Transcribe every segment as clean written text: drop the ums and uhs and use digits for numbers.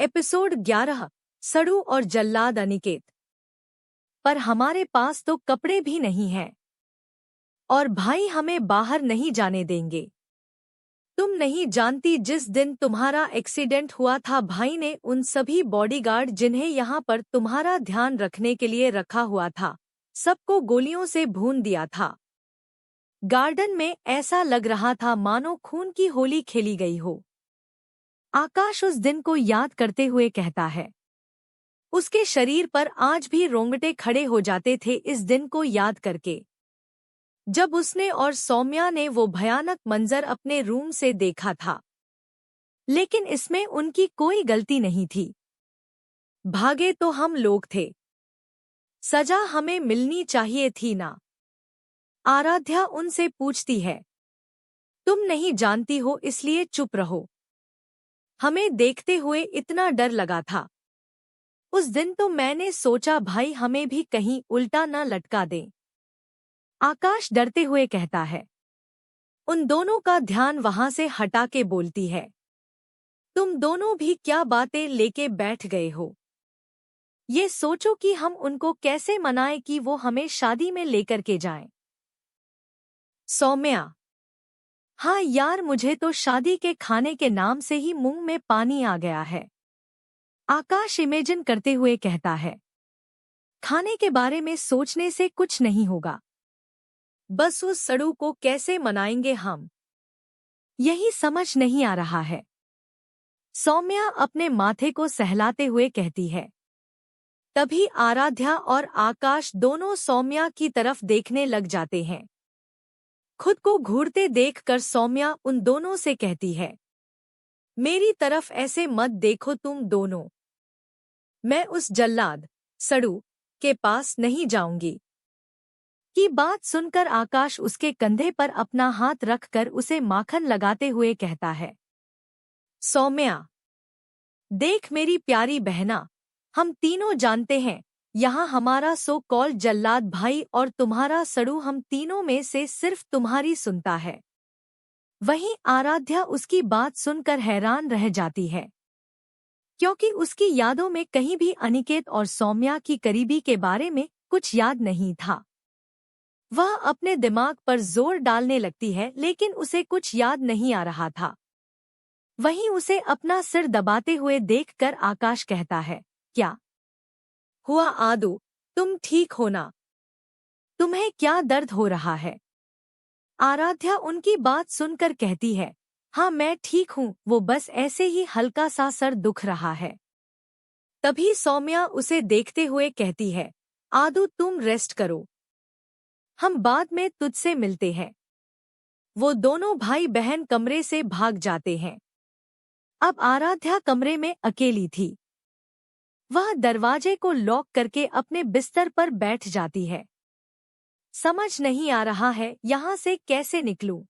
Episode 11। सड़ू और जल्लाद अनिकेत। पर हमारे पास तो कपड़े भी नहीं हैं और भाई हमें बाहर नहीं जाने देंगे। तुम नहीं जानती, जिस दिन तुम्हारा एक्सीडेंट हुआ था भाई ने उन सभी बॉडीगार्ड जिन्हें यहाँ पर तुम्हारा ध्यान रखने के लिए रखा हुआ था, सबको गोलियों से भून दिया था। गार्डन में ऐसा लग रहा था मानो खून की होली खेली गई हो। आकाश उस दिन को याद करते हुए कहता है। उसके शरीर पर आज भी रोंगटे खड़े हो जाते थे इस दिन को याद करके, जब उसने और सौम्या ने वो भयानक मंजर अपने रूम से देखा था। लेकिन इसमें उनकी कोई गलती नहीं थी। भागे तो हम लोग थे। सजा हमें मिलनी चाहिए थी ना। आराध्या उनसे पूछती है। तुम नहीं जानती हो इसलिए चुप रहो। हमें देखते हुए इतना डर लगा था। उस दिन तो मैंने सोचा भाई हमें भी कहीं उल्टा न लटका दें। आकाश डरते हुए कहता है। उन दोनों का ध्यान वहां से हटा के बोलती है। तुम दोनों भी क्या बातें लेके बैठ गए हो? ये सोचो कि हम उनको कैसे मनाएं कि वो हमें शादी में लेकर के जाएं। सौम्या। हाँ यार, मुझे तो शादी के खाने के नाम से ही मुंह में पानी आ गया है। आकाश इमेजिन करते हुए कहता है। खाने के बारे में सोचने से कुछ नहीं होगा। बस उस सड़ू को कैसे मनाएंगे हम, यही समझ नहीं आ रहा है। सौम्या अपने माथे को सहलाते हुए कहती है। तभी आराध्या और आकाश दोनों सौम्या की तरफ देखने लग जाते हैं। खुद को घूरते देखकर सौम्या उन दोनों से कहती है। मेरी तरफ ऐसे मत देखो तुम दोनों। मैं उस जल्लाद सड़ू के पास नहीं जाऊंगी। की बात सुनकर आकाश उसके कंधे पर अपना हाथ रखकर उसे माखन लगाते हुए कहता है। सौम्या, देख मेरी प्यारी बहना, हम तीनों जानते हैं यहाँ हमारा सो कॉल्ड जल्लाद भाई और तुम्हारा सड़ू हम तीनों में से सिर्फ तुम्हारी सुनता है। वहीं आराध्या उसकी बात सुनकर हैरान रह जाती है, क्योंकि उसकी यादों में कहीं भी अनिकेत और सौम्या की करीबी के बारे में कुछ याद नहीं था। वह अपने दिमाग पर जोर डालने लगती है लेकिन उसे कुछ याद नहीं आ रहा था। वहीं उसे अपना सिर दबाते हुए देखकर आकाश कहता है। क्या हुआ आदू, तुम ठीक हो ना? तुम्हें क्या दर्द हो रहा है? आराध्या उनकी बात सुनकर कहती है। हाँ मैं ठीक हूँ, वो बस ऐसे ही हल्का सा सर दुख रहा है। तभी सौम्या उसे देखते हुए कहती है। आदू तुम रेस्ट करो, हम बाद में तुझसे मिलते हैं। वो दोनों भाई बहन कमरे से भाग जाते हैं। अब आराध्या कमरे में अकेली थी। वह दरवाजे को लॉक करके अपने बिस्तर पर बैठ जाती है। समझ नहीं आ रहा है यहाँ से कैसे निकलूं।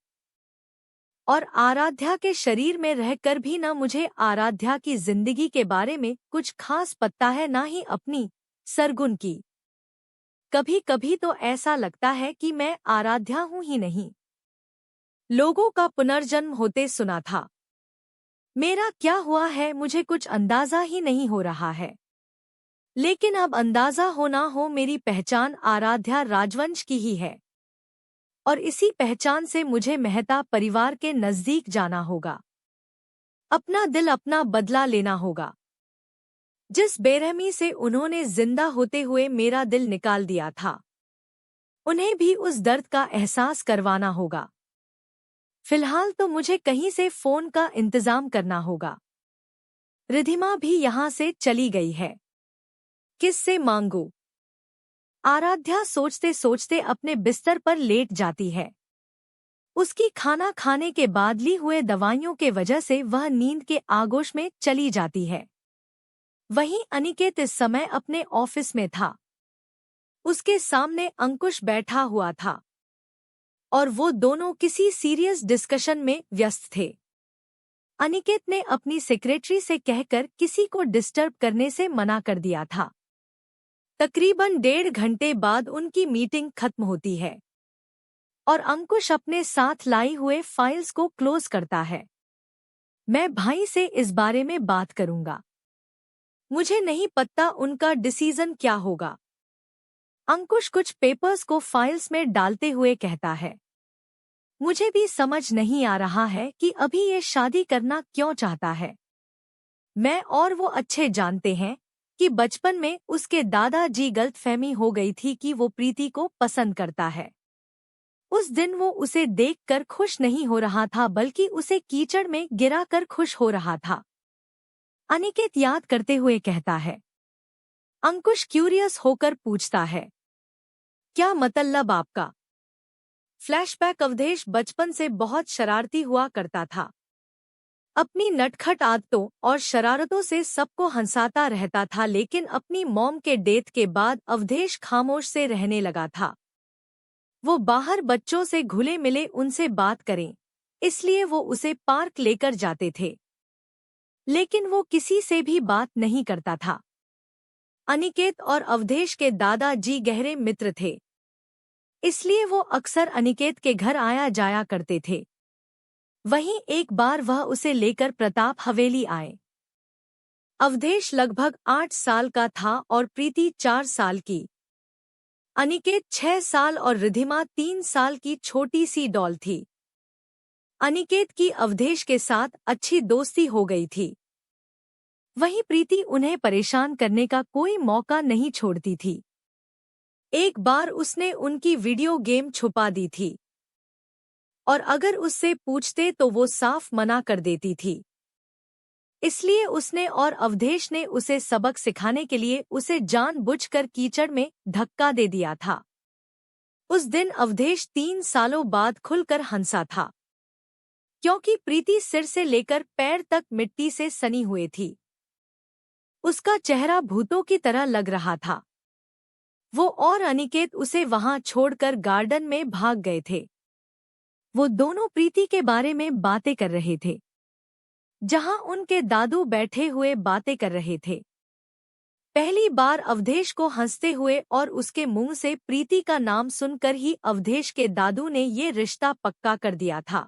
और आराध्या के शरीर में रहकर भी न मुझे आराध्या की जिंदगी के बारे में कुछ खास पता है, ना ही अपनी सरगुन की। कभी कभी तो ऐसा लगता है कि मैं आराध्या हूँ ही नहीं, लोगों का पुनर्जन्म होते सुना था। मेरा क्या हुआ है मुझे कुछ अंदाजा ही नहीं हो रहा है। लेकिन अब अंदाजा हो ना हो, मेरी पहचान आराध्या राजवंश की ही है और इसी पहचान से मुझे मेहता परिवार के नजदीक जाना होगा। अपना दिल अपना बदला लेना होगा। जिस बेरहमी से उन्होंने जिंदा होते हुए मेरा दिल निकाल दिया था, उन्हें भी उस दर्द का एहसास करवाना होगा। फिलहाल तो मुझे कहीं से फोन का इंतजाम करना होगा। रिधिमा भी यहाँ से चली गई है, किससे मांगूं? आराध्या सोचते सोचते अपने बिस्तर पर लेट जाती है। उसकी खाना खाने के बाद ली हुए दवाइयों के वजह से वह नींद के आगोश में चली जाती है। वहीं अनिकेत इस समय अपने ऑफिस में था। उसके सामने अंकुश बैठा हुआ था और वो दोनों किसी सीरियस डिस्कशन में व्यस्त थे। अनिकेत ने अपनी सेक्रेटरी से कहकर किसी को डिस्टर्ब करने से मना कर दिया था। तकरीबन 1.5 घंटे बाद उनकी मीटिंग खत्म होती है और अंकुश अपने साथ लाई हुए फाइल्स को क्लोज करता है। मैं भाई से इस बारे में बात करूंगा। मुझे नहीं पता उनका डिसीजन क्या होगा। अंकुश कुछ पेपर्स को फाइल्स में डालते हुए कहता है। मुझे भी समझ नहीं आ रहा है कि अभी ये शादी करना क्यों चाहता है। मैं और वो अच्छे जानते हैं कि बचपन में उसके दादाजी गलतफहमी हो गई थी कि वो प्रीति को पसंद करता है। उस दिन वो उसे देखकर खुश नहीं हो रहा था बल्कि उसे कीचड़ में गिराकर खुश हो रहा था। अनिकेत याद करते हुए कहता है। अंकुश क्यूरियस होकर पूछता है, क्या मतलब आपका? फ्लैशबैक। अवधेश बचपन से बहुत शरारती हुआ करता था। अपनी नटखट आदतों और शरारतों से सबको हंसाता रहता था, लेकिन अपनी मॉम के डेथ के बाद अवधेश खामोश से रहने लगा था। वो बाहर बच्चों से घुले मिले उनसे बात करें, इसलिए वो उसे पार्क लेकर जाते थे, लेकिन वो किसी से भी बात नहीं करता था। अनिकेत और अवधेश के दादाजी गहरे मित्र थे, इसलिए वो अक्सर अनिकेत के घर आया जाया करते थे। वहीं एक बार वह उसे लेकर प्रताप हवेली आए। अवधेश लगभग 8 साल का था और प्रीति 4 साल की। अनिकेत 6 साल और रिधिमा 3 साल की छोटी सी डॉल थी। अनिकेत की अवधेश के साथ अच्छी दोस्ती हो गई थी। वहीं प्रीति उन्हें परेशान करने का कोई मौका नहीं छोड़ती थी। एक बार उसने उनकी वीडियो गेम छुपा दी थी और अगर उससे पूछते तो वो साफ मना कर देती थी। इसलिए उसने और अवधेश ने उसे सबक सिखाने के लिए उसे जानबूझकर कीचड़ में धक्का दे दिया था। उस दिन अवधेश 3 सालों बाद खुलकर हंसा था, क्योंकि प्रीति सिर से लेकर पैर तक मिट्टी से सनी हुई थी। उसका चेहरा भूतों की तरह लग रहा था। वो और अनिकेत उसे वहां छोड़कर गार्डन में भाग गए थे। वो दोनों प्रीति के बारे में बातें कर रहे थे, जहां उनके दादू बैठे हुए बातें कर रहे थे। पहली बार अवधेश को हंसते हुए और उसके मुंह से प्रीति का नाम सुनकर ही अवधेश के दादू ने ये रिश्ता पक्का कर दिया था।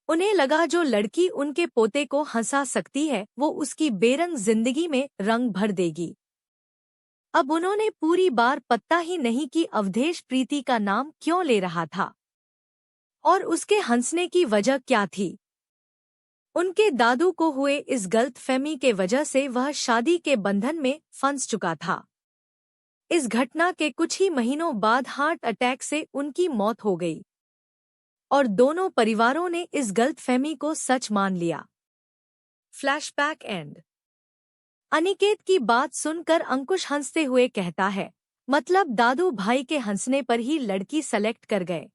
उन्हें लगा जो लड़की उनके पोते को हंसा सकती है वो उसकी बेरंग जिंदगी में रंग भर देगी। अब उन्होंने पूरी बार पता ही नहीं कि अवधेश प्रीति का नाम क्यों ले रहा था और उसके हंसने की वजह क्या थी। उनके दादू को हुए इस गलतफहमी के वजह से वह शादी के बंधन में फंस चुका था। इस घटना के कुछ ही महीनों बाद हार्ट अटैक से उनकी मौत हो गई और दोनों परिवारों ने इस गलतफहमी को सच मान लिया। Flashback and. अनिकेत की बात सुनकर अंकुश हंसते हुए कहता है, मतलब दादू भाई के हंसने पर ही लड़की सेलेक्ट कर गए।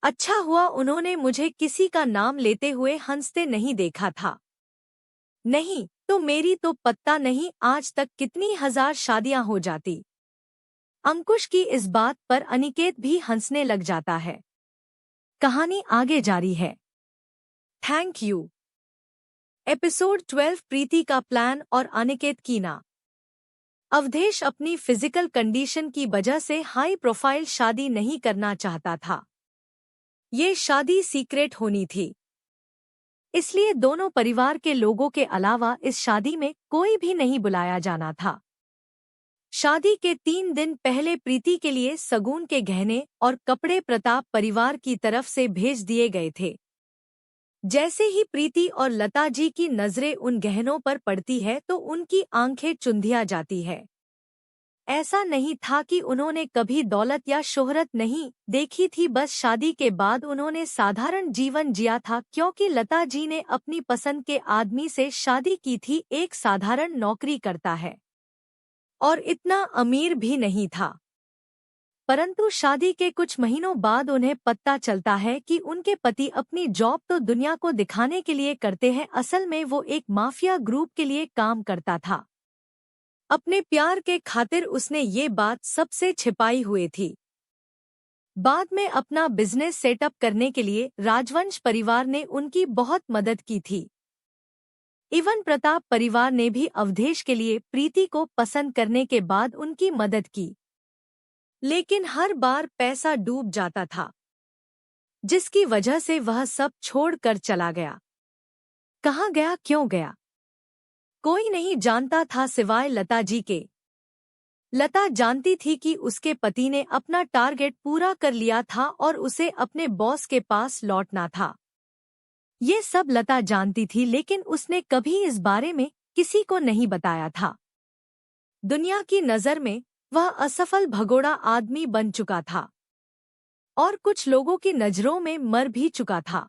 अच्छा हुआ उन्होंने मुझे किसी का नाम लेते हुए हंसते नहीं देखा था। नहीं तो मेरी तो पत्ता नहीं आज तक कितनी हजार शादियां हो जाती। अंकुश की इस बात पर अनिकेत भी हंसने लग जाता है। कहानी आगे जारी है। Thank you. एपिसोड 12 प्रीति का प्लान और अनिकेत की ना। अवधेश अपनी फिजिकल कंडीशन की वजह से हाई प्रोफाइल शादी नहीं करना चाहता था। ये शादी सीक्रेट होनी थी, इसलिए दोनों परिवार के लोगों के अलावा इस शादी में कोई भी नहीं बुलाया जाना था। शादी के 3 दिन पहले प्रीति के लिए सगुन के गहने और कपड़े प्रताप परिवार की तरफ से भेज दिए गए थे। जैसे ही प्रीति और लता जी की नजरें उन गहनों पर पड़ती है तो उनकी आंखें चुंधिया जाती है। ऐसा नहीं था कि उन्होंने कभी दौलत या शोहरत नहीं देखी थी, बस शादी के बाद उन्होंने साधारण जीवन जिया था, क्योंकि लता जी ने अपनी पसंद के आदमी से शादी की थी। एक साधारण नौकरी करता है और इतना अमीर भी नहीं था। परंतु शादी के कुछ महीनों बाद उन्हें पता चलता है कि उनके पति अपनी जॉब तो दुनिया को दिखाने के लिए करते हैं, असल में वो एक माफिया ग्रुप के लिए काम करता था। अपने प्यार के खातिर उसने ये बात सबसे छिपाई हुई थी। बाद में अपना बिजनेस सेटअप करने के लिए राजवंश परिवार ने उनकी बहुत मदद की थी। इवन प्रताप परिवार ने भी अवधेश के लिए प्रीति को पसंद करने के बाद उनकी मदद की, लेकिन हर बार पैसा डूब जाता था, जिसकी वजह से वह सब छोड़कर चला गया। कहाँ गया, क्यों गया, कोई नहीं जानता था सिवाय लता जी के। लता जानती थी कि उसके पति ने अपना टारगेट पूरा कर लिया था और उसे अपने बॉस के पास लौटना था। ये सब लता जानती थी, लेकिन उसने कभी इस बारे में किसी को नहीं बताया था। दुनिया की नज़र में वह असफल भगोड़ा आदमी बन चुका था और कुछ लोगों की नज़रों में मर भी चुका था।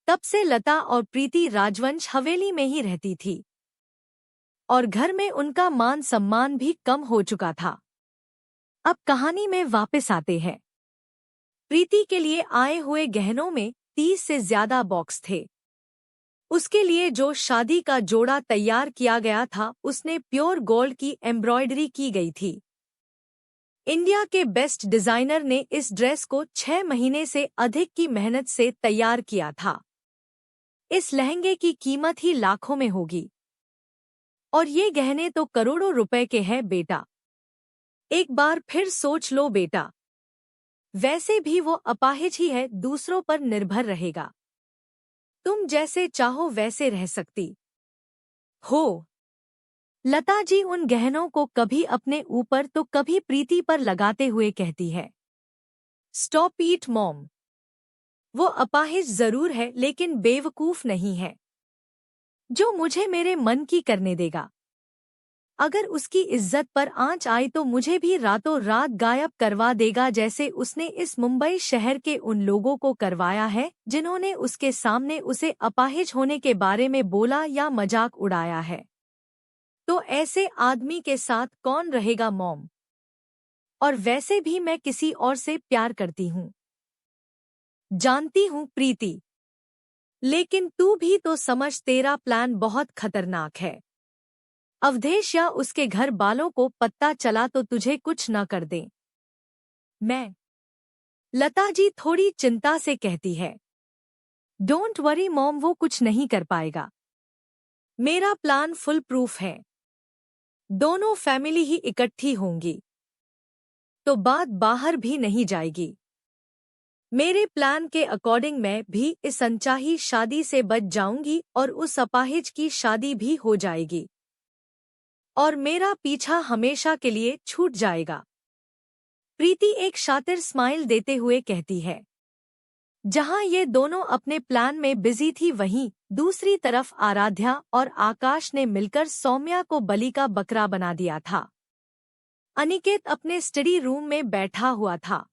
तब से लता और प्रीति राजवंश हवेली में ही रहती थी और घर में उनका मान सम्मान भी कम हो चुका था। अब कहानी में वापस आते हैं। प्रीति के लिए आए हुए गहनों में 30 से ज्यादा बॉक्स थे। उसके लिए जो शादी का जोड़ा तैयार किया गया था उसने प्योर गोल्ड की एम्ब्रॉयडरी की गई थी। इंडिया के बेस्ट डिजाइनर ने इस ड्रेस को 6 महीने से अधिक की मेहनत से तैयार किया था। इस लहंगे की कीमत ही लाखों में होगी और ये गहने तो करोड़ों रुपए के हैं बेटा। एक बार फिर सोच लो बेटा। वैसे भी वो अपाहिज ही है, दूसरों पर निर्भर रहेगा। तुम जैसे चाहो वैसे रह सकती हो। लता जी उन गहनों को कभी अपने ऊपर तो कभी प्रीति पर लगाते हुए कहती है, स्टॉप इट मॉम। वो अपाहिज जरूर है लेकिन बेवकूफ नहीं है जो मुझे मेरे मन की करने देगा। अगर उसकी इज्जत पर आंच आई तो मुझे भी रातों रात गायब करवा देगा, जैसे उसने इस मुंबई शहर के उन लोगों को करवाया है जिन्होंने उसके सामने उसे अपाहिज होने के बारे में बोला या मजाक उड़ाया है। तो ऐसे आदमी के साथ कौन रहेगा मॉम? और वैसे भी मैं किसी और से प्यार करती हूँ। जानती हूँ प्रीति, लेकिन तू भी तो समझ, तेरा प्लान बहुत खतरनाक है। अवधेश या उसके घर वालों को पता चला तो तुझे कुछ न कर दें। मैं लता जी थोड़ी चिंता से कहती है, डोंट वरी मॉम, वो कुछ नहीं कर पाएगा। मेरा प्लान फुल प्रूफ है। दोनों फैमिली ही इकट्ठी होंगी तो बात बाहर भी नहीं जाएगी। मेरे प्लान के अकॉर्डिंग मैं भी इस अनचाही शादी से बच जाऊंगी और उस अपाहिज की शादी भी हो जाएगी और मेरा पीछा हमेशा के लिए छूट जाएगा। प्रीति एक शातिर स्माइल देते हुए कहती है। जहां ये दोनों अपने प्लान में बिजी थी, वहीं दूसरी तरफ आराध्या और आकाश ने मिलकर सौम्या को बलि का बकरा बना दिया था। अनिकेत अपने स्टडी रूम में बैठा हुआ था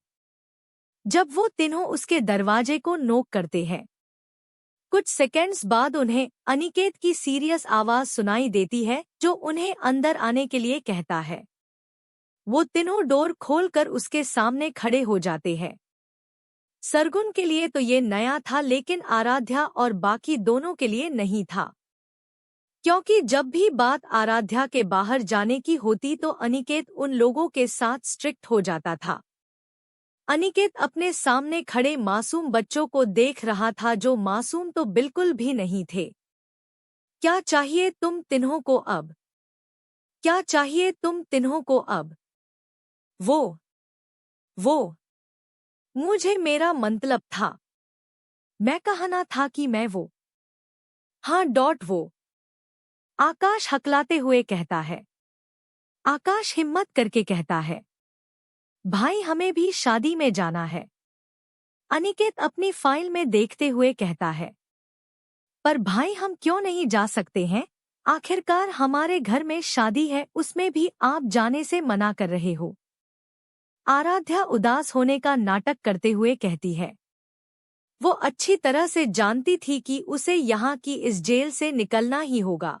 जब वो तीनों उसके दरवाजे को नोक करते हैं। कुछ सेकंड्स बाद उन्हें अनिकेत की सीरियस आवाज सुनाई देती है जो उन्हें अंदर आने के लिए कहता है। वो तीनों डोर खोलकर उसके सामने खड़े हो जाते हैं। सरगुन के लिए तो ये नया था, लेकिन आराध्या और बाकी दोनों के लिए नहीं था, क्योंकि जब भी बात आराध्या के बाहर जाने की होती तो अनिकेत उन लोगों के साथ स्ट्रिक्ट हो जाता था। अनिकेत अपने सामने खड़े मासूम बच्चों को देख रहा था जो मासूम तो बिल्कुल भी नहीं थे। क्या चाहिए तुम तिन्हों को अब? क्या चाहिए तुम तिन्हों को अब? वो मुझे मेरा मतलब था। मैं कहना था कि मैं वो। हाँ डॉट वो। आकाश हकलाते हुए कहता है। आकाश हिम्मत करके कहता है, भाई हमें भी शादी में जाना है। अनिकेत अपनी फाइल में देखते हुए कहता है, पर भाई हम क्यों नहीं जा सकते हैं? आखिरकार हमारे घर में शादी है, उसमें भी आप जाने से मना कर रहे हो। आराध्या उदास होने का नाटक करते हुए कहती है। वो अच्छी तरह से जानती थी कि उसे यहाँ की इस जेल से निकलना ही होगा।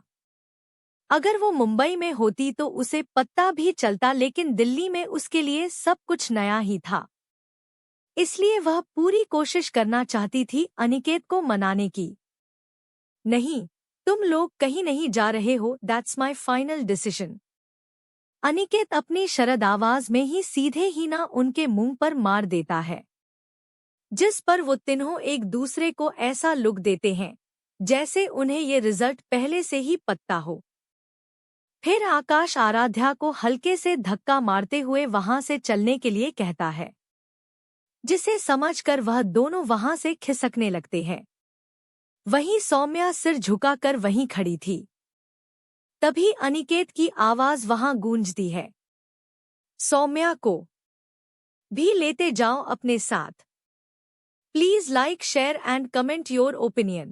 अगर वो मुंबई में होती तो उसे पता भी चलता, लेकिन दिल्ली में उसके लिए सब कुछ नया ही था। इसलिए वह पूरी कोशिश करना चाहती थी अनिकेत को मनाने की। नहीं, तुम लोग कहीं नहीं जा रहे हो, that's my final decision. Aniket अपनी शरद आवाज में ही सीधे ही ना उनके मुंह पर मार देता है, जिस पर वो तीनों एक दूसरे को ऐसा लुक देते हैं जैसे उन्हें ये रिजल्ट पहले से ही पता हो। फिर आकाश आराध्या को हल्के से धक्का मारते हुए वहां से चलने के लिए कहता है, जिसे समझकर वह दोनों वहां से खिसकने लगते हैं। वहीं सौम्या सिर झुकाकर वहीं खड़ी थी। तभी अनिकेत की आवाज वहां गूंजती है, सौम्या को भी लेते जाओ अपने साथ। Please like share and comment your opinion.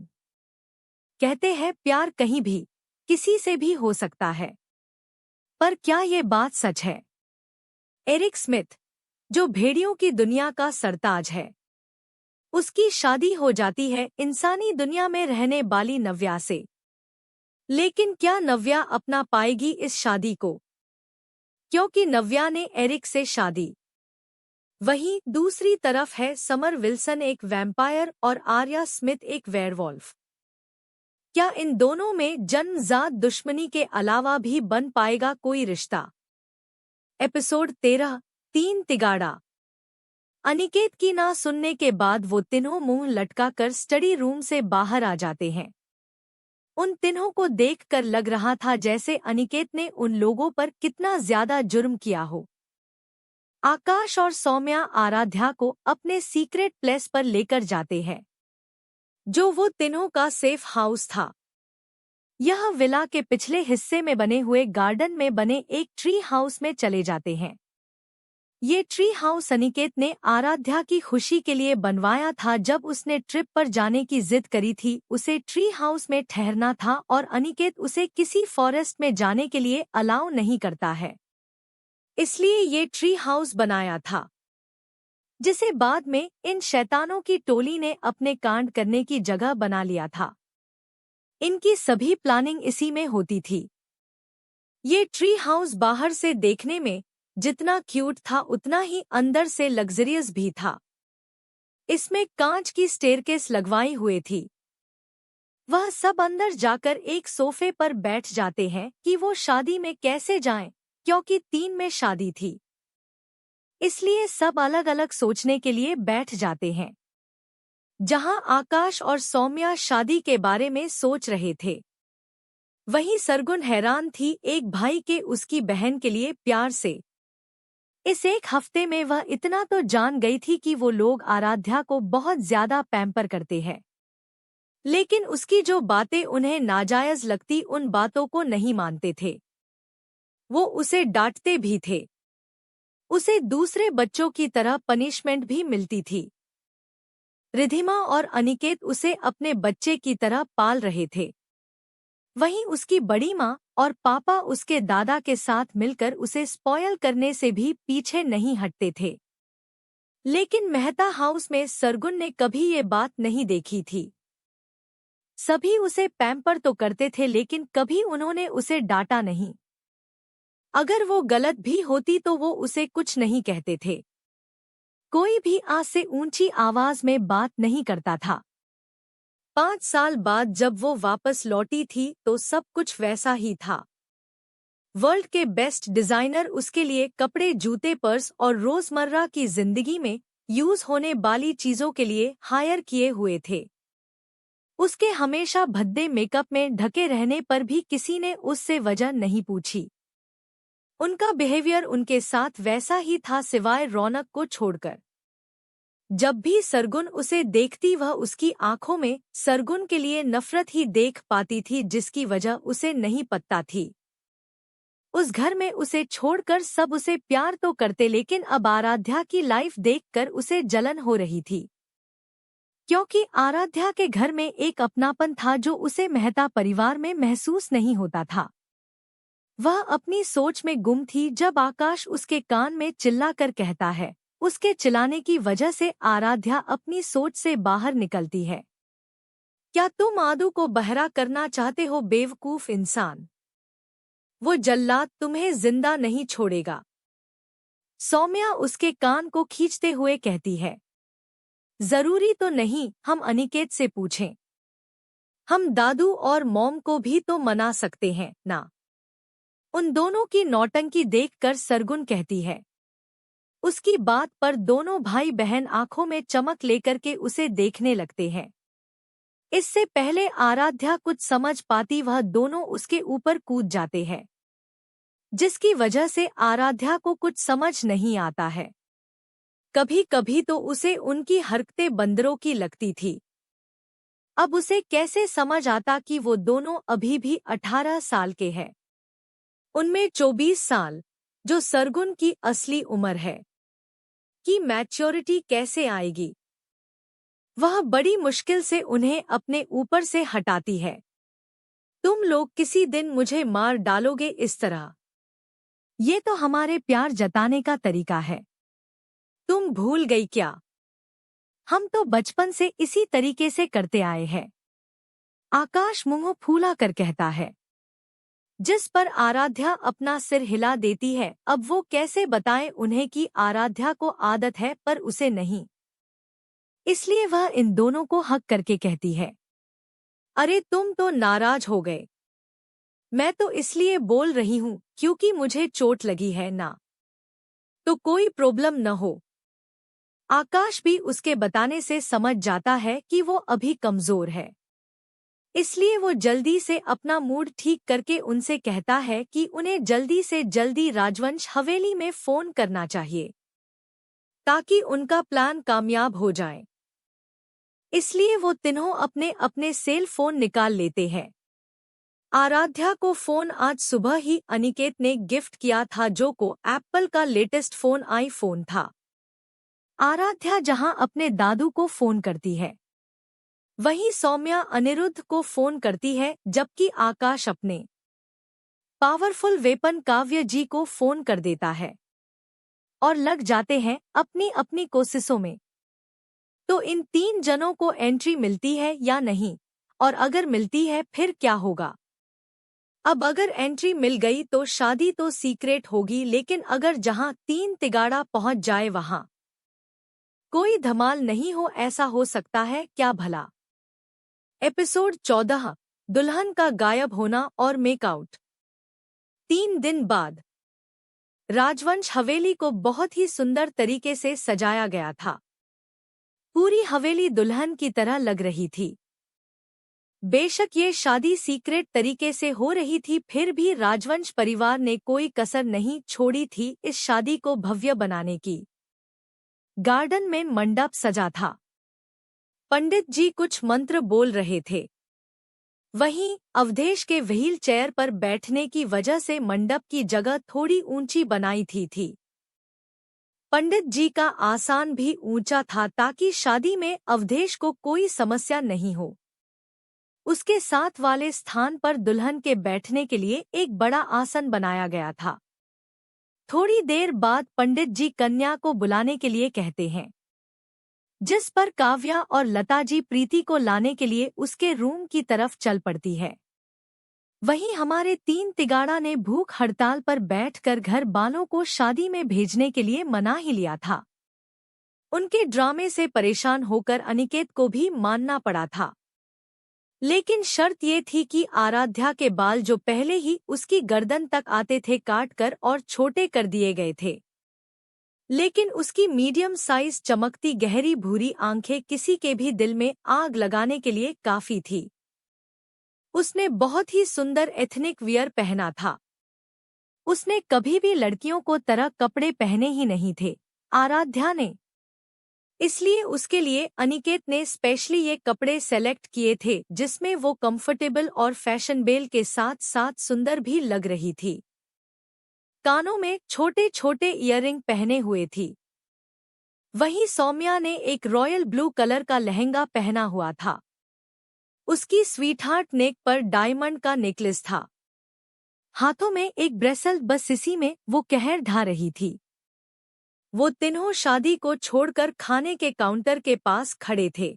कहते हैं प्यार कहीं भी किसी से भी हो सकता है, पर क्या ये बात सच है? एरिक स्मिथ, जो भेड़ियों की दुनिया का सरताज है, उसकी शादी हो जाती है इंसानी दुनिया में रहने वाली नव्या से। लेकिन क्या नव्या अपना पाएगी इस शादी को? क्योंकि नव्या ने एरिक से शादी। वहीं दूसरी तरफ है समर विल्सन, एक वैम्पायर, और आर्या स्मिथ, एक वेयरवॉल्फ। क्या इन दोनों में जन्मजात दुश्मनी के अलावा भी बन पाएगा कोई रिश्ता? एपिसोड 13, 3 तिगाड़ा। अनिकेत की ना सुनने के बाद वो तीनों मुंह लटकाकर स्टडी रूम से बाहर आ जाते हैं। उन तीनों को देखकर लग रहा था जैसे अनिकेत ने उन लोगों पर कितना ज्यादा जुर्म किया हो। आकाश और सौम्या आराध्या को अपने सीक्रेट प्लेस पर लेकर जाते हैं, जो वो तीनों का सेफ हाउस था। यह विला के पिछले हिस्से में बने हुए गार्डन में बने एक ट्री हाउस में चले जाते हैं। ये ट्री हाउस अनिकेत ने आराध्या की खुशी के लिए बनवाया था। जब उसने ट्रिप पर जाने की जिद करी थी, उसे ट्री हाउस में ठहरना था और अनिकेत उसे किसी फॉरेस्ट में जाने के लिए अलाउ नहीं करता है। इसलिए ये ट्री हाउस बनाया था, जिसे बाद में इन शैतानों की टोली ने अपने कांड करने की जगह बना लिया था। इनकी सभी प्लानिंग इसी में होती थी। ये ट्री हाउस बाहर से देखने में जितना क्यूट था, उतना ही अंदर से लग्जरियस भी था। इसमें कांच की स्टेयरकेस लगवाई हुई थी। वह सब अंदर जाकर एक सोफे पर बैठ जाते हैं कि वो शादी में कैसे जाएं, क्योंकि 3 में शादी थी। इसलिए सब अलग अलग सोचने के लिए बैठ जाते हैं। जहां आकाश और सौम्या शादी के बारे में सोच रहे थे, वहीं सरगुन हैरान थी एक भाई के उसकी बहन के लिए प्यार से। इस एक हफ्ते में वह इतना तो जान गई थी कि वो लोग आराध्या को बहुत ज्यादा पैम्पर करते हैं। लेकिन उसकी जो बातें उन्हें नाजायज लगती, उन बातों को नहीं मानते थे। वो उसे डांटते भी थे। उसे दूसरे बच्चों की तरह पनिशमेंट भी मिलती थी। रिधिमा और अनिकेत उसे अपने बच्चे की तरह पाल रहे थे। वहीं उसकी बड़ी माँ और पापा उसके दादा के साथ मिलकर उसे स्पॉयल करने से भी पीछे नहीं हटते थे। लेकिन मेहता हाउस में सरगुन ने कभी ये बात नहीं देखी थी। सभी उसे पैम्पर तो करते थे, लेकिन कभी उन्होंने उसे डांटा नहीं। अगर वो गलत भी होती तो वो उसे कुछ नहीं कहते थे। कोई भी आज से ऊंची आवाज में बात नहीं करता था। 5 साल बाद जब वो वापस लौटी थी तो सब कुछ वैसा ही था। वर्ल्ड के बेस्ट डिजाइनर उसके लिए कपड़े, जूते, पर्स और रोजमर्रा की जिंदगी में यूज होने वाली चीजों के लिए हायर किए हुए थे। उसके हमेशा भद्दे मेकअप में ढके रहने पर भी किसी ने उससे वजह नहीं पूछी। उनका बिहेवियर उनके साथ वैसा ही था, सिवाय रौनक को छोड़कर। जब भी सरगुन उसे देखती, वह उसकी आंखों में सरगुन के लिए नफरत ही देख पाती थी, जिसकी वजह उसे नहीं पता थी। उस घर में उसे छोड़कर सब उसे प्यार तो करते, लेकिन अब आराध्या की लाइफ देखकर उसे जलन हो रही थी। क्योंकि आराध्या के घर में एक अपनापन था जो उसे मेहता परिवार में महसूस नहीं होता था। वह अपनी सोच में गुम थी जब आकाश उसके कान में चिल्लाकर कहता है। उसके चिल्लाने की वजह से आराध्या अपनी सोच से बाहर निकलती है। क्या तुम आदू को बहरा करना चाहते हो, बेवकूफ इंसान? वो जल्लाद तुम्हें जिंदा नहीं छोड़ेगा। सौम्या उसके कान को खींचते हुए कहती है। जरूरी तो नहीं हम अनिकेत से पूछें। हम दादू और मॉम को भी तो मना सकते हैं ना। उन दोनों की नौटंकी देखकर सरगुन कहती है। उसकी बात पर दोनों भाई बहन आंखों में चमक लेकर के उसे देखने लगते हैं। इससे पहले आराध्या कुछ समझ पाती, वह दोनों उसके ऊपर कूद जाते हैं, जिसकी वजह से आराध्या को कुछ समझ नहीं आता है। कभी कभी तो उसे उनकी हरकतें बंदरों की लगती थी। अब उसे कैसे समझ आता कि वो दोनों अभी भी 18 साल के हैं। उनमें 24 साल, जो सरगुन की असली उम्र है, कि मैच्योरिटी कैसे आएगी। वह बड़ी मुश्किल से उन्हें अपने ऊपर से हटाती है। तुम लोग किसी दिन मुझे मार डालोगे इस तरह। ये तो हमारे प्यार जताने का तरीका है। तुम भूल गई क्या? हम तो बचपन से इसी तरीके से करते आए हैं। आकाश मुंह फूला कर कहता है। जिस पर आराध्या अपना सिर हिला देती है। अब वो कैसे बताएं उन्हें कि आराध्या को आदत है पर उसे नहीं। इसलिए वह इन दोनों को हक करके कहती है, अरे तुम तो नाराज हो गए। मैं तो इसलिए बोल रही हूँ क्योंकि मुझे चोट लगी है ना, तो कोई प्रॉब्लम न हो। आकाश भी उसके बताने से समझ जाता है कि वो अभी कमजोर है। इसलिए वो जल्दी से अपना मूड ठीक करके उनसे कहता है कि उन्हें जल्दी से जल्दी राजवंश हवेली में फोन करना चाहिए ताकि उनका प्लान कामयाब हो जाए। इसलिए वो तीनों अपने अपने सेल फोन निकाल लेते हैं। आराध्या को फोन आज सुबह ही अनिकेत ने गिफ्ट किया था, जो को एप्पल का लेटेस्ट फोन आईफोन था। आराध्या जहां अपने दादू को फोन करती है, वहीं सौम्या अनिरुद्ध को फोन करती है, जबकि आकाश अपने पावरफुल वेपन काव्य जी को फोन कर देता है और लग जाते हैं अपनी अपनी कोशिशों में। तो इन 3 जनों को एंट्री मिलती है या नहीं, और अगर मिलती है फिर क्या होगा? अब अगर एंट्री मिल गई तो शादी तो सीक्रेट होगी, लेकिन अगर जहां 3 तिगाड़ा पहुंच जाए वहां कोई धमाल नहीं हो, ऐसा हो सकता है क्या भला? एपिसोड 14, दुल्हन का गायब होना और मेकआउट। 3 दिन बाद राजवंश हवेली को बहुत ही सुंदर तरीके से सजाया गया था। पूरी हवेली दुल्हन की तरह लग रही थी। बेशक ये शादी सीक्रेट तरीके से हो रही थी, फिर भी राजवंश परिवार ने कोई कसर नहीं छोड़ी थी इस शादी को भव्य बनाने की। गार्डन में मंडप सजा था। पंडित जी कुछ मंत्र बोल रहे थे। वहीं अवधेश के व्हील चेयर पर बैठने की वजह से मंडप की जगह थोड़ी ऊंची बनाई थी। पंडित जी का आसन भी ऊंचा था ताकि शादी में अवधेश को कोई समस्या नहीं हो। उसके साथ वाले स्थान पर दुल्हन के बैठने के लिए एक बड़ा आसन बनाया गया था। थोड़ी देर बाद पंडित जी कन्या को बुलाने के लिए कहते हैं, जिस पर काव्या और लता जी प्रीति को लाने के लिए उसके रूम की तरफ चल पड़ती है। वहीं हमारे 3 तिगाड़ा ने भूख हड़ताल पर बैठकर घर वालों को शादी में भेजने के लिए मना ही लिया था। उनके ड्रामे से परेशान होकर अनिकेत को भी मानना पड़ा था, लेकिन शर्त ये थी कि आराध्या के बाल जो पहले ही उसकी गर्दन तक आते थे काट कर और छोटे कर दिए गए थे। लेकिन उसकी मीडियम साइज चमकती गहरी भूरी आंखें किसी के भी दिल में आग लगाने के लिए काफी थी। उसने बहुत ही सुंदर एथनिक वियर पहना था। उसने कभी भी लड़कियों को तरह कपड़े पहने ही नहीं थे, आराध्या ने। इसलिए उसके लिए अनिकेत ने स्पेशली ये कपड़े सेलेक्ट किए थे, जिसमें वो कंफर्टेबल और फैशनेबल के साथ साथ सुंदर भी लग रही थी। कानों में छोटे छोटे इयररिंग पहने हुए थी। वहीं सौम्या ने एक रॉयल ब्लू कलर का लहंगा पहना हुआ था। उसकी स्वीटहार्ट नेक पर डायमंड का नेकलेस था। हाथों में एक ब्रेसलेट, बस इसी में वो कहर ढा रही थी। वो तीनों शादी को छोड़कर खाने के काउंटर के पास खड़े थे।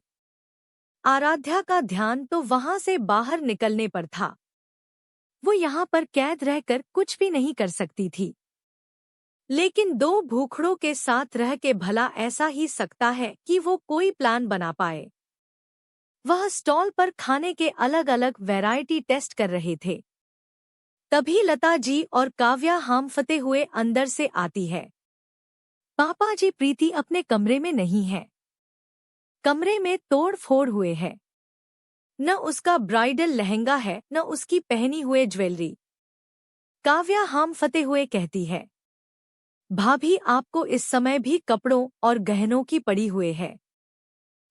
आराध्या का ध्यान तो वहां से बाहर निकलने पर था। वो यहाँ पर कैद रहकर कुछ भी नहीं कर सकती थी, लेकिन 2 भूखड़ों के साथ रह के भला ऐसा ही सकता है कि वो कोई प्लान बना पाए। वह स्टॉल पर खाने के अलग अलग वैरायटी टेस्ट कर रहे थे। तभी लता जी और काव्या हांफते हुए अंदर से आती है। पापा जी, प्रीति अपने कमरे में नहीं है। कमरे में तोड़ फोड़ हुए है। न उसका ब्राइडल लहंगा है, न उसकी पहनी हुए ज्वेलरी। काव्या हांफते हुए कहती है, भाभी आपको इस समय भी कपड़ों और गहनों की पड़ी हुए है।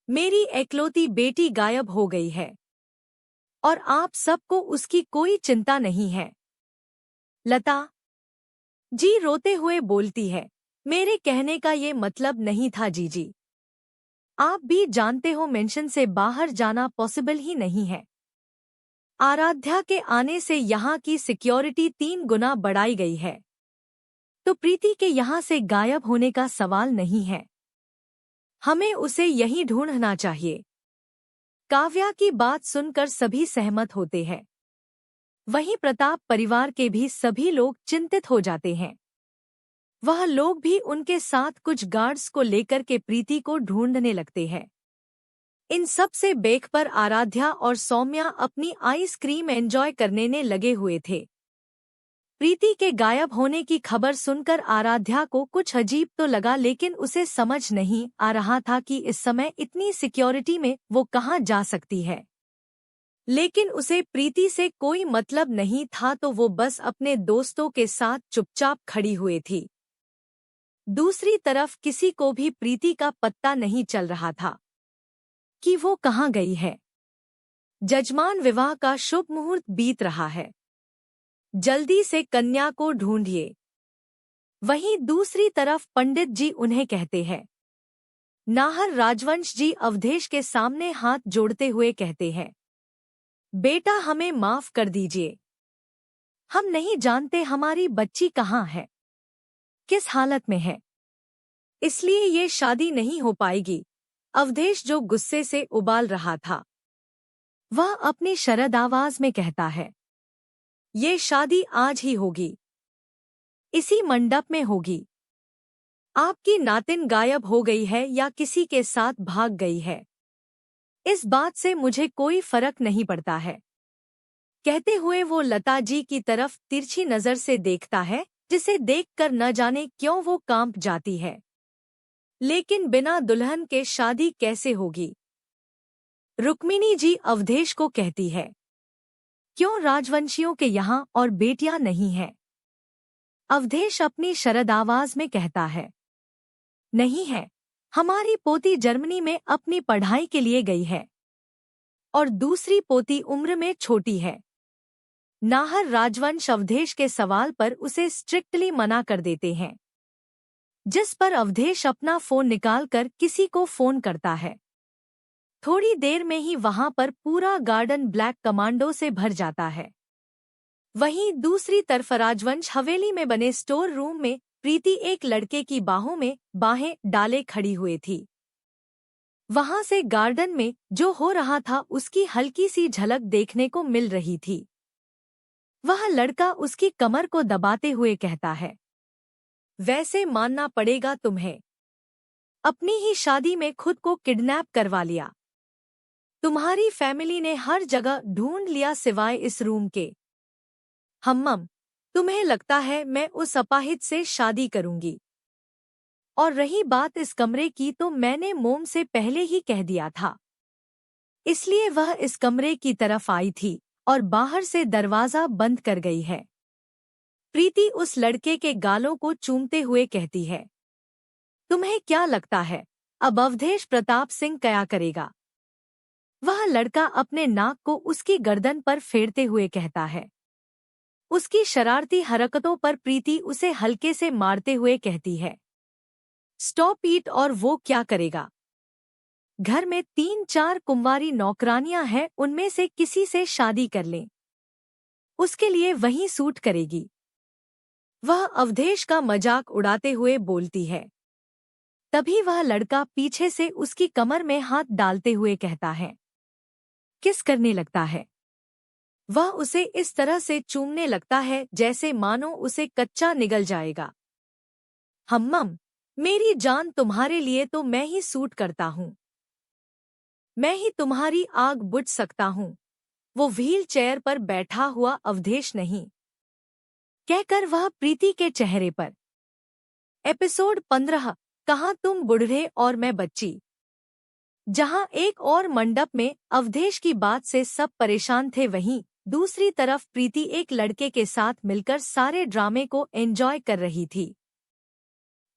मेरी एकलौती बेटी गायब हो गई है और आप सबको उसकी कोई चिंता नहीं है। लता जी रोते हुए बोलती है, मेरे कहने का ये मतलब नहीं था जीजी। आप भी जानते हो मेंशन से बाहर जाना पॉसिबल ही नहीं है। आराध्या के आने से यहाँ की सिक्योरिटी 3 गुना बढ़ाई गई है, तो प्रीति के यहाँ से गायब होने का सवाल नहीं है। हमें उसे यहीं ढूंढना चाहिए। काव्या की बात सुनकर सभी सहमत होते हैं। वहीं प्रताप परिवार के भी सभी लोग चिंतित हो जाते हैं। वह लोग भी उनके साथ कुछ गार्ड्स को लेकर के प्रीति को ढूंढने लगते हैं। इन सब से बेख पर आराध्या और सौम्या अपनी आइसक्रीम एंजॉय करने ने लगे हुए थे। प्रीति के गायब होने की खबर सुनकर आराध्या को कुछ अजीब तो लगा, लेकिन उसे समझ नहीं आ रहा था कि इस समय इतनी सिक्योरिटी में वो कहाँ जा सकती है। लेकिन उसे प्रीति से कोई मतलब नहीं था, तो वो बस अपने दोस्तों के साथ चुपचाप खड़ी हुई थी। दूसरी तरफ किसी को भी प्रीति का पत्ता नहीं चल रहा था कि वो कहाँ गई है। जजमान विवाह का शुभ मुहूर्त बीत रहा है, जल्दी से कन्या को ढूंढिए। वहीं दूसरी तरफ पंडित जी उन्हें कहते हैं। नाहर राजवंश जी अवधेश के सामने हाथ जोड़ते हुए कहते हैं, बेटा हमें माफ कर दीजिए। हम नहीं जानते हमारी बच्ची कहाँ है, किस हालत में है, इसलिए ये शादी नहीं हो पाएगी। अवधेश जो गुस्से से उबाल रहा था, वह अपनी शरद आवाज में कहता है, ये शादी आज ही होगी, इसी मंडप में होगी। आपकी नातिन गायब हो गई है या किसी के साथ भाग गई है, इस बात से मुझे कोई फर्क नहीं पड़ता है। कहते हुए वो लता जी की तरफ तिरछी नजर से देखता है, जिसे देखकर न जाने क्यों वो कांप जाती है। लेकिन बिना दुल्हन के शादी कैसे होगी? रुक्मिणी जी अवधेश को कहती है, क्यों राजवंशियों के यहाँ और बेटियां नहीं हैं? अवधेश अपनी शरद आवाज में कहता है, नहीं है, हमारी पोती जर्मनी में अपनी पढ़ाई के लिए गई है और दूसरी पोती उम्र में छोटी है। नाहर राजवंश अवधेश के सवाल पर उसे स्ट्रिक्टली मना कर देते हैं, जिस पर अवधेश अपना फोन निकालकर किसी को फोन करता है। थोड़ी देर में ही वहां पर पूरा गार्डन ब्लैक कमांडो से भर जाता है। वहीं दूसरी तरफ राजवंश हवेली में बने स्टोर रूम में प्रीति एक लड़के की बाहों में बाहें डाले खड़ी हुई थी। वहां से गार्डन में जो हो रहा था उसकी हल्की सी झलक देखने को मिल रही थी। वह लड़का उसकी कमर को दबाते हुए कहता है, वैसे मानना पड़ेगा तुम्हें, अपनी ही शादी में खुद को किडनैप करवा लिया। तुम्हारी फैमिली ने हर जगह ढूंढ लिया सिवाय इस रूम के। हम्मम, तुम्हें लगता है मैं उस अपाहिज से शादी करूंगी? और रही बात इस कमरे की, तो मैंने मोम से पहले ही कह दिया था, इसलिए वह इस कमरे की तरफ आई थी और बाहर से दरवाजा बंद कर गई है। प्रीति उस लड़के के गालों को चूमते हुए कहती है, तुम्हें क्या लगता है अब अवधेश प्रताप सिंह क्या करेगा? वह लड़का अपने नाक को उसकी गर्दन पर फेरते हुए कहता है। उसकी शरारती हरकतों पर प्रीति उसे हल्के से मारते हुए कहती है, स्टॉप इट। और वो क्या करेगा? घर में 3-4 कुंवारी नौकरानियां हैं, उनमें से किसी से शादी कर लें, उसके लिए वही सूट करेगी। वह अवधेश का मजाक उड़ाते हुए बोलती है। तभी वह लड़का पीछे से उसकी कमर में हाथ डालते हुए कहता है, किस करने लगता है। वह उसे इस तरह से चूमने लगता है जैसे मानो उसे कच्चा निगल जाएगा। हम्मम, मेरी जान, तुम्हारे लिए तो मैं ही सूट करता हूँ, मैं ही तुम्हारी आग बुझ सकता हूँ, वो व्हील चेयर पर बैठा हुआ अवधेश नहीं। कहकर वह प्रीति के चेहरे पर। एपिसोड 15, कहाँ तुम बूढ़े और मैं बच्ची। जहां एक और मंडप में अवधेश की बात से सब परेशान थे, वहीं दूसरी तरफ प्रीति एक लड़के के साथ मिलकर सारे ड्रामे को एंजॉय कर रही थी।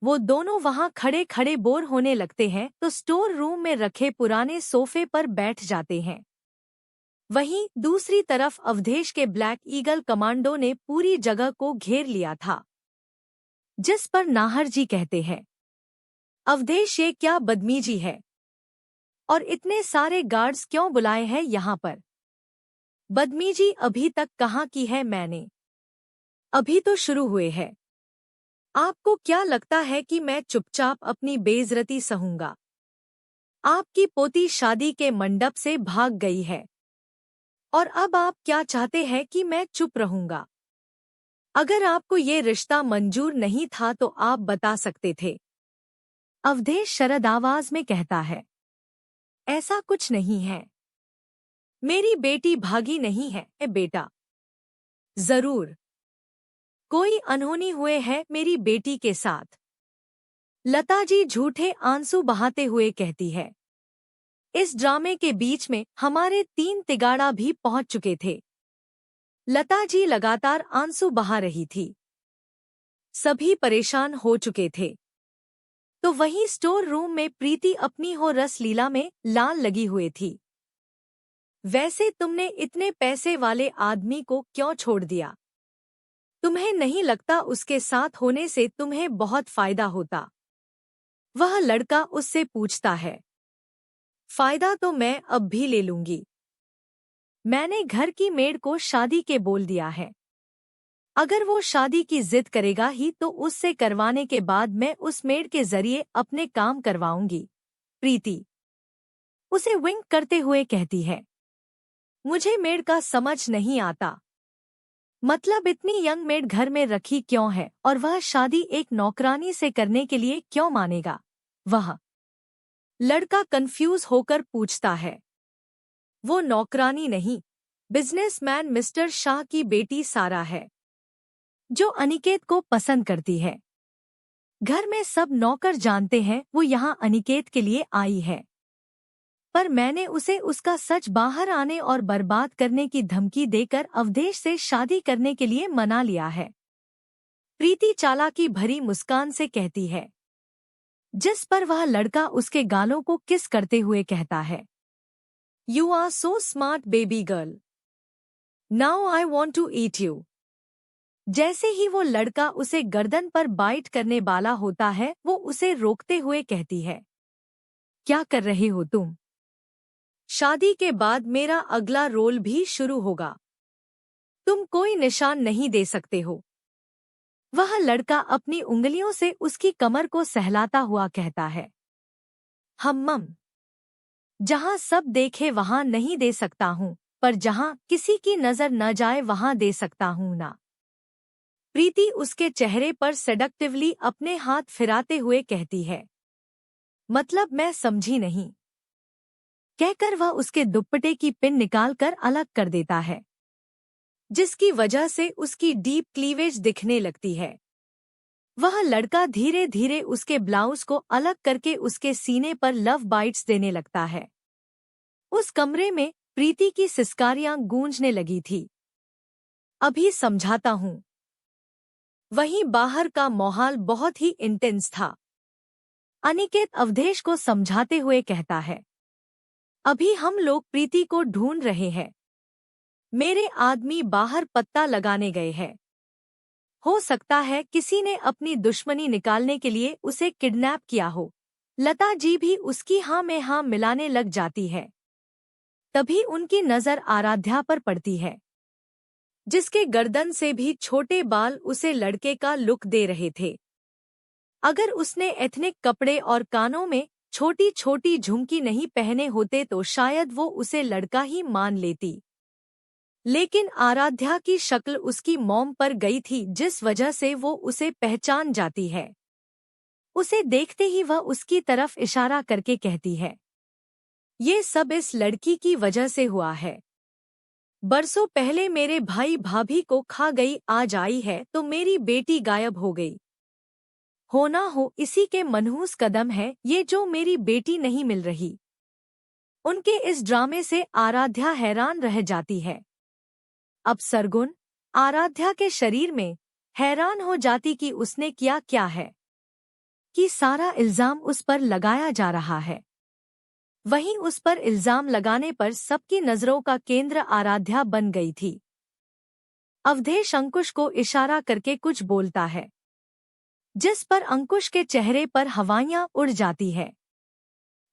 वो दोनों वहां खड़े खड़े बोर होने लगते हैं तो स्टोर रूम में रखे पुराने सोफे पर बैठ जाते हैं। वहीं दूसरी तरफ अवधेश के ब्लैक ईगल कमांडो ने पूरी जगह को घेर लिया था, जिस पर नाहर जी कहते हैं, अवधेश ये क्या बदतमीजी है और इतने सारे गार्ड्स क्यों बुलाए हैं यहाँ पर? बदतमीजी अभी तक कहाँ की है मैंने? अभी तो शुरू हुए हैं। आपको क्या लगता है कि मैं चुपचाप अपनी बेइज्जती सहूंगा? आपकी पोती शादी के मंडप से भाग गई है और अब आप क्या चाहते हैं कि मैं चुप रहूंगा? अगर आपको ये रिश्ता मंजूर नहीं था तो आप बता सकते थे। अवधेश शरद आवाज में कहता है, ऐसा कुछ नहीं है। मेरी बेटी भागी नहीं है बेटा। जरूर कोई अनहोनी हुए है मेरी बेटी के साथ। लता जी झूठे आंसू बहाते हुए कहती है, इस ड्रामे के बीच में हमारे 3 तिगाड़ा भी पहुंच चुके थे। लता जी लगातार आंसू बहा रही थी। सभी परेशान हो चुके थे। तो वहीं स्टोर रूम में प्रीति अपनी हो रस लीला में लाल लगी हुई थी। वैसे तुमने इतने पैसे वाले आदमी को क्यों छोड़ दिया? तुम्हें नहीं लगता उसके साथ होने से तुम्हें बहुत फायदा होता? वह लड़का उससे पूछता है। फायदा तो मैं अब भी ले लूंगी। मैंने घर की मेड को शादी के बोल दिया है। अगर वो शादी की जिद करेगा ही तो उससे करवाने के बाद मैं उस मेड के जरिए अपने काम करवाऊंगी। प्रीति उसे विंक करते हुए कहती है, मुझे मेड का समझ नहीं आता। मतलब इतनी यंग मेड घर में रखी क्यों है और वह शादी एक नौकरानी से करने के लिए क्यों मानेगा? वह लड़का कंफ्यूज होकर पूछता है। वो नौकरानी नहीं, बिजनेसमैन मिस्टर शाह की बेटी सारा है, जो अनिकेत को पसंद करती है। घर में सब नौकर जानते हैं वो यहाँ अनिकेत के लिए आई है, पर मैंने उसे उसका सच बाहर आने और बर्बाद करने की धमकी देकर अवधेश से शादी करने के लिए मना लिया है। प्रीति चालाकी भरी मुस्कान से कहती है, जिस पर वह लड़का उसके गालों को किस करते हुए कहता है, you are so smart baby girl, now I want to eat you. जैसे ही वो लड़का उसे गर्दन पर बाइट करने वाला होता है वो उसे रोकते हुए कहती है, क्या कर रहे हो तुम? शादी के बाद मेरा अगला रोल भी शुरू होगा। तुम कोई निशान नहीं दे सकते हो। वह लड़का अपनी उंगलियों से उसकी कमर को सहलाता हुआ कहता है, हम्मम। जहां सब देखे वहां नहीं दे सकता हूं, पर जहां किसी की नजर न जाए वहां दे सकता हूं ना। प्रीति उसके चेहरे पर सेडक्टिवली अपने हाथ फिराते हुए कहती है, मतलब मैं समझी नहीं। कहकर वह उसके दुपट्टे की पिन निकालकर अलग कर देता है, जिसकी वजह से उसकी डीप क्लीवेज दिखने लगती है। वह लड़का धीरे धीरे उसके ब्लाउज को अलग करके उसके सीने पर लव बाइट्स देने लगता है। उस कमरे में प्रीति की सिसकारियां गूंजने लगी थी। अभी समझाता हूं। वहीं बाहर का माहौल बहुत ही इंटेंस था। अनिकेत अवधेश को समझाते हुए कहता है, अभी हम लोग प्रीति को ढूंढ रहे हैं। मेरे आदमी बाहर पत्ता लगाने गए हैं। हो सकता है किसी ने अपनी दुश्मनी निकालने के लिए उसे किडनैप किया हो। लता जी भी उसकी हाँ में हाँ मिलाने लग जाती है। तभी उनकी नजर आराध्या पर पड़ती है, जिसके गर्दन से भी छोटे बाल उसे लड़के का लुक दे रहे थे। अगर उसने एथनिक कपड़े और कानों में छोटी छोटी झुमकी नहीं पहने होते तो शायद वो उसे लड़का ही मान लेती। लेकिन आराध्या की शक्ल उसकी मॉम पर गई थी, जिस वजह से वो उसे पहचान जाती है। उसे देखते ही वह उसकी तरफ इशारा करके कहती है, ये सब इस लड़की की वजह से हुआ है। बरसों पहले मेरे भाई भाभी को खा गई, आज आई है तो मेरी बेटी गायब हो गई। होना हो इसी के मनहूस कदम है ये जो मेरी बेटी नहीं मिल रही। उनके इस ड्रामे से आराध्या हैरान रह जाती है। अब सरगुन आराध्या के शरीर में हैरान हो जाती कि उसने किया क्या है कि सारा इल्जाम उस पर लगाया जा रहा है। वहीं उस पर इल्जाम लगाने पर सबकी नजरों का केंद्र आराध्या बन गई थी। अवधेश अंकुश को इशारा करके कुछ बोलता है, जिस पर अंकुश के चेहरे पर हवाइयां उड़ जाती है।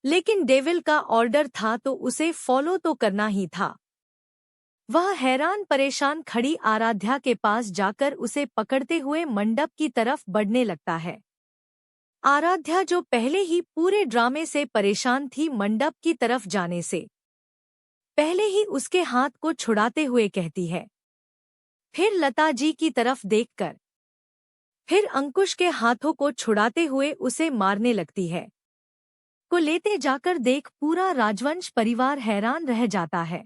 लेकिन डेविल का ऑर्डर था तो उसे फॉलो तो करना ही था। वह हैरान परेशान खड़ी आराध्या के पास जाकर उसे पकड़ते हुए मंडप की तरफ बढ़ने लगता है। आराध्या जो पहले ही पूरे ड्रामे से परेशान थी, मंडप की तरफ जाने से पहले ही उसके हाथ को छुड़ाते हुए कहती है, फिर लता जी की तरफ देखकर, फिर अंकुश के हाथों को छुड़ाते हुए उसे मारने लगती है। को लेते जाकर देख पूरा राजवंश परिवार हैरान रह जाता है।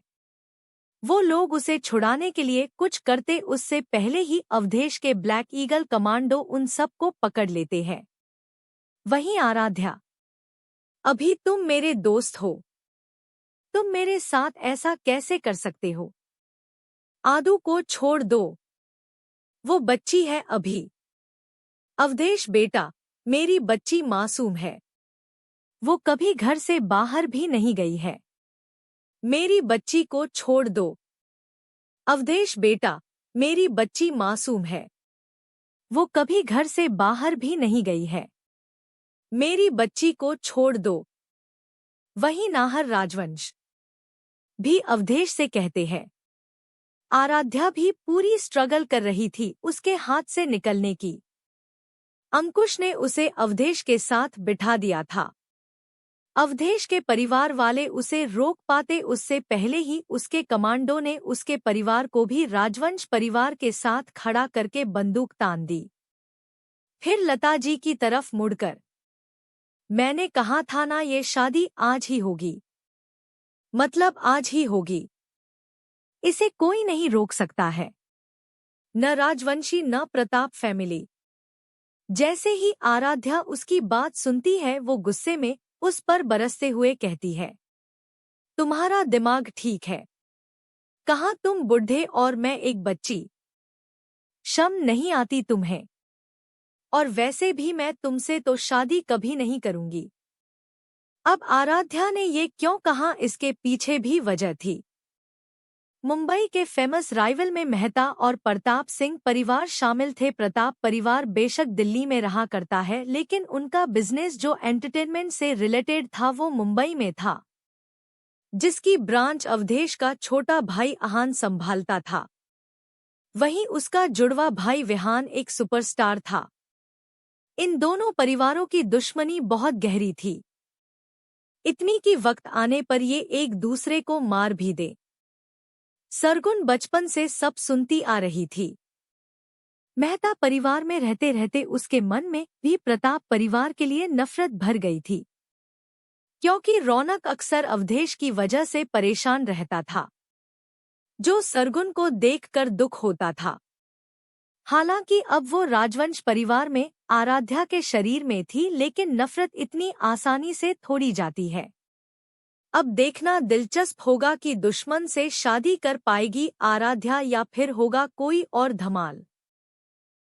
वो लोग उसे छुड़ाने के लिए कुछ करते उससे पहले ही अवधेश के ब्लैक ईगल कमांडो उन सबको पकड़ लेते हैं। वहीं आराध्या, अभी तुम मेरे दोस्त हो, तुम मेरे साथ ऐसा कैसे कर सकते हो? आदू को छोड़ दो, वो बच्ची है अभी। अवधेश बेटा, मेरी बच्ची मासूम है, वो कभी घर से बाहर भी नहीं गई है, मेरी बच्ची को छोड़ दो। अवधेश बेटा, मेरी बच्ची मासूम है, वो कभी घर से बाहर भी नहीं गई है, मेरी बच्ची को छोड़ दो। वहीं नाहर राजवंश भी अवधेश से कहते हैं। आराध्या भी पूरी स्ट्रगल कर रही थी उसके हाथ से निकलने की। अंकुश ने उसे अवधेश के साथ बिठा दिया था। अवधेश के परिवार वाले उसे रोक पाते उससे पहले ही उसके कमांडो ने उसके परिवार को भी राजवंश परिवार के साथ खड़ा करके बंदूक तान दी। फिर लता जी की तरफ मुड़कर, मैंने कहा था ना, ये शादी आज ही होगी, मतलब आज ही होगी, इसे कोई नहीं रोक सकता है, न राजवंशी न प्रताप फैमिली। जैसे ही आराध्या उसकी बात सुनती है वो गुस्से में उस पर बरसते हुए कहती है, तुम्हारा दिमाग ठीक है? कहाँ तुम बुढ़े और मैं एक बच्ची, शर्म नहीं आती तुम्हें? और वैसे भी मैं तुमसे तो शादी कभी नहीं करूंगी। अब आराध्या ने ये क्यों कहा, इसके पीछे भी वजह थी। मुंबई के फेमस राइवल में मेहता और प्रताप सिंह परिवार शामिल थे। प्रताप परिवार बेशक दिल्ली में रहा करता है, लेकिन उनका बिजनेस जो एंटरटेनमेंट से रिलेटेड था वो मुंबई में था, जिसकी ब्रांच अवधेश का छोटा भाई आहान संभालता था। वहीं उसका जुड़वा भाई विहान एक सुपरस्टार था। इन दोनों परिवारों की दुश्मनी बहुत गहरी थी, इतनी कि वक्त आने पर ये एक दूसरे को मार भी दे। सरगुन बचपन से सब सुनती आ रही थी। मेहता परिवार में रहते रहते उसके मन में भी प्रताप परिवार के लिए नफरत भर गई थी, क्योंकि रौनक अक्सर अवधेश की वजह से परेशान रहता था, जो सरगुन को देखकर दुख होता था। हालांकि अब वो राजवंश परिवार में आराध्या के शरीर में थी, लेकिन नफरत इतनी आसानी से थोड़ी जाती है। अब देखना दिलचस्प होगा कि दुश्मन से शादी कर पाएगी आराध्या या फिर होगा कोई और धमाल।